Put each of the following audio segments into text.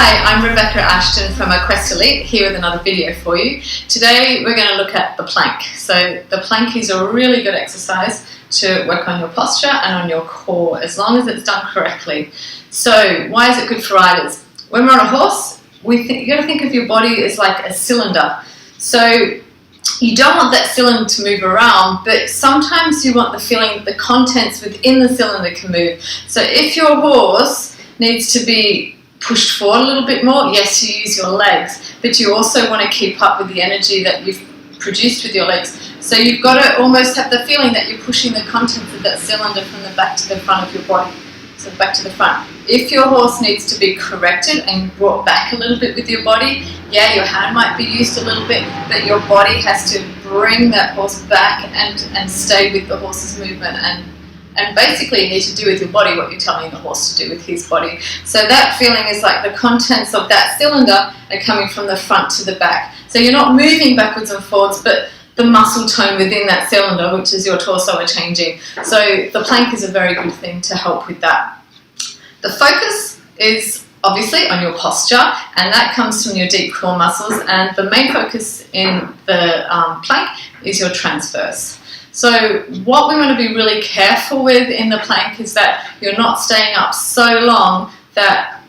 Hi, I'm Rebecca Ashton from Quest Elite, here with another video for you. Today we're going to look at the plank. So the plank is a really good exercise to work on your posture and on your core, as long as it's done correctly. So why is it good for riders? When we're on a horse, you got to think of your body as like a cylinder. So you don't want that cylinder to move around, but sometimes you want the feeling that the contents within the cylinder can move. So if your horse needs to be pushed forward a little bit more, yes, you use your legs, but you also want to keep up with the energy that you've produced with your legs. So you've got to almost have the feeling that you're pushing the contents of that cylinder from the back to the front of your body. So back to the front. If your horse needs to be corrected and brought back a little bit with your body, yeah, your hand might be used a little bit, but your body has to bring that horse back and stay with the horse's movement, and basically you need to do with your body what you're telling the horse to do with his body. So that feeling is like the contents of that cylinder are coming from the front to the back. So you're not moving backwards and forwards, but the muscle tone within that cylinder, which is your torso, are changing. So the plank is a very good thing to help with that. The focus is obviously on your posture, and that comes from your deep core muscles, and the main focus in the plank is your transverse. So what we want to be really careful with in the plank is that you're not staying up so long that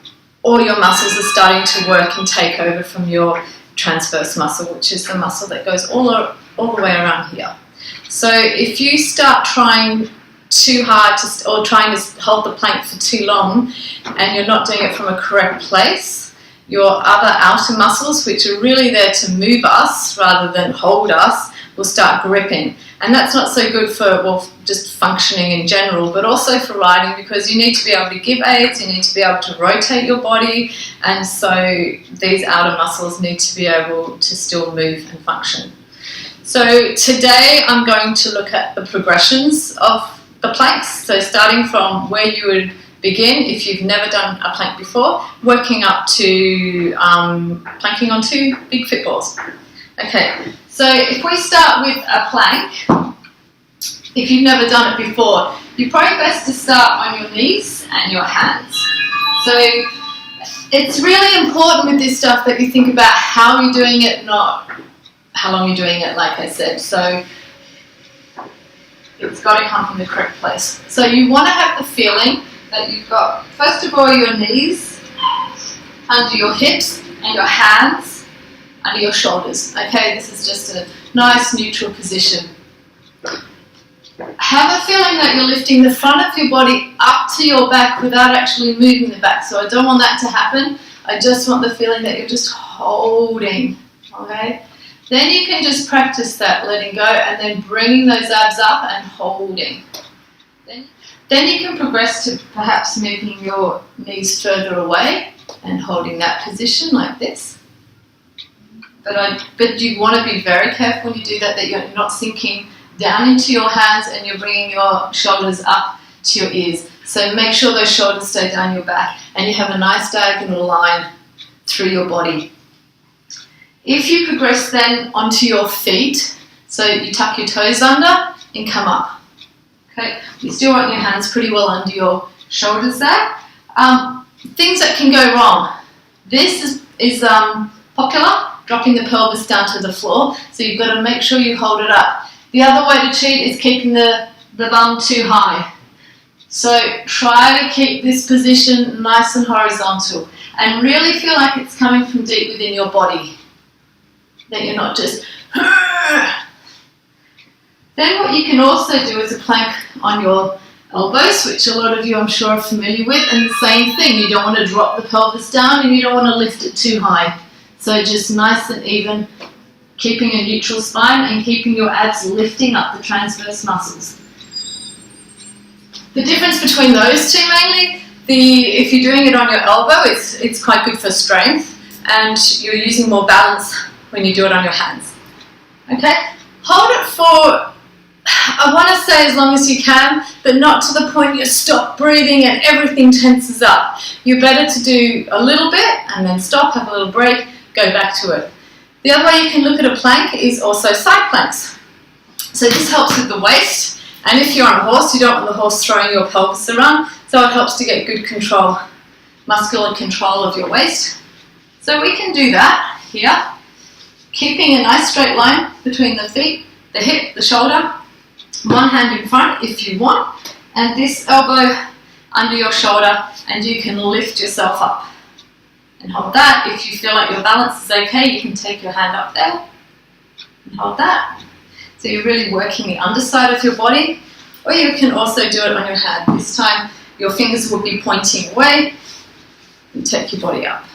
all your muscles are starting to work and take over from your transverse muscle, which is the muscle that goes all the way around here. So if you start trying too hard or trying to hold the plank for too long and you're not doing it from a correct place, your other outer muscles, which are really there to move us rather than hold us, will start gripping. And that's not so good for, well, just functioning in general, but also for riding, because you need to be able to give aids, you need to be able to rotate your body, and so these outer muscles need to be able to still move and function. So today I'm going to look at the progressions of the planks, so starting from where you would begin if you've never done a plank before, working up to planking on two big footballs. Okay, so if we start with a plank, if you've never done it before, you're probably best to start on your knees and your hands. So it's really important with this stuff that you think about how you're doing it, not how long you're doing it, like I said. So it's got to come from the correct place. So you want to have the feeling that you've got, first of all, your knees under your hips and your hands under your shoulders. Okay, this is just a nice neutral position. Have a feeling that you're lifting the front of your body up to your back without actually moving the back. So I don't want that to happen. I just want the feeling that you're just holding. Okay, then you can just practice that letting go and then bringing those abs up and holding. Then you can progress to perhaps moving your knees further away and holding that position like this. But you want to be very careful when you do that, that you're not sinking down into your hands and you're bringing your shoulders up to your ears. So make sure those shoulders stay down your back and you have a nice diagonal line through your body. If you progress then onto your feet, so you tuck your toes under and come up. Okay, you still want your hands pretty well under your shoulders there. Things that can go wrong. This is popular, dropping the pelvis down to the floor, so you've got to make sure you hold it up. The other way to cheat is keeping the bum too high. So try to keep this position nice and horizontal and really feel like it's coming from deep within your body, that you're not just Then what you can also do is a plank on your elbows, which a lot of you I'm sure are familiar with, and the same thing, you don't want to drop the pelvis down and you don't want to lift it too high. So just nice and even, keeping a neutral spine and keeping your abs lifting up the transverse muscles. The difference between those two mainly, if you're doing it on your elbow, it's quite good for strength, and you're using more balance when you do it on your hands. Okay, hold it for, I want to say as long as you can, but not to the point you stop breathing and everything tenses up. You're better to do a little bit and then stop, have a little break, go back to it. The other way you can look at a plank is also side planks. So this helps with the waist, and if you're on a horse, you don't want the horse throwing your pelvis around, so it helps to get good control muscular control of your waist. So we can do that here, keeping a nice straight line between the feet, the hip, the shoulder, one hand in front if you want, and this elbow under your shoulder, and you can lift yourself up and hold that. If you feel like your balance is okay, you can take your hand up there and hold that. So you're really working the underside of your body, or you can also do it on your hand. This time your fingers will be pointing away and take your body up.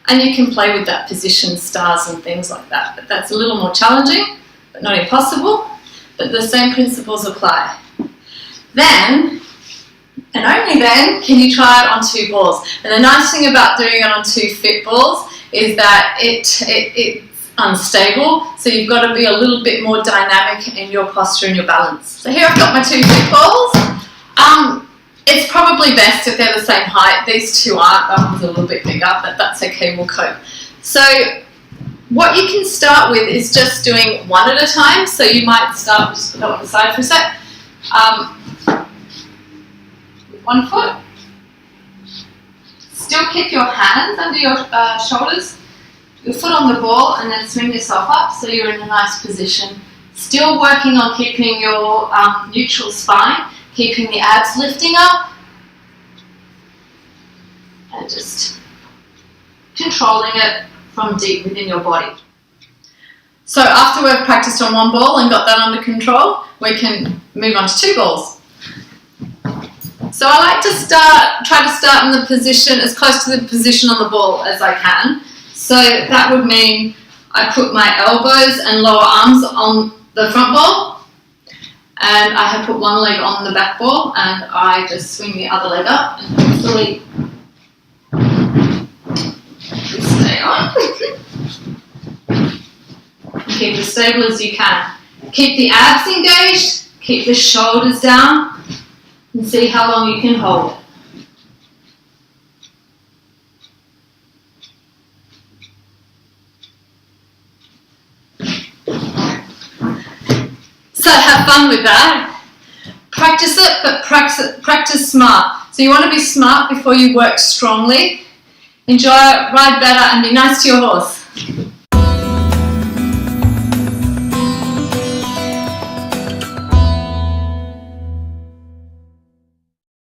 And you can play with that position, stars and things like that, but that's a little more challenging, but not impossible. But the same principles apply. Then, and only then, can you try it on 2 balls. And the nice thing about doing it on 2 fit balls is that it's unstable, so you've got to be a little bit more dynamic in your posture and your balance. So here I've got my 2 fit balls. It's probably best if they're the same height. These 2 aren't, that one's a little bit bigger, but that's okay, we'll cope. So what you can start with is just doing 1 at a time. So you might start, just put that on the side for a sec, with 1 foot. Still keep your hands under your shoulders, your foot on the ball, and then swing yourself up so you're in a nice position. Still working on keeping your neutral spine, keeping the abs lifting up, and just controlling it from deep within your body. So after we've practiced on 1 ball and got that under control, we can move on to 2 balls. So I like to try to start in the position as close to the position on the ball as I can. So that would mean I put my elbows and lower arms on the front ball, and I have put 1 leg on the back ball, and I just swing the other leg up and hopefully stay on. Keep as stable as you can. Keep the abs engaged, keep the shoulders down, and see how long you can hold. So have fun with that. Practice it, but practice smart. So you want to be smart before you work strongly. Enjoy it, ride better, and be nice to your horse.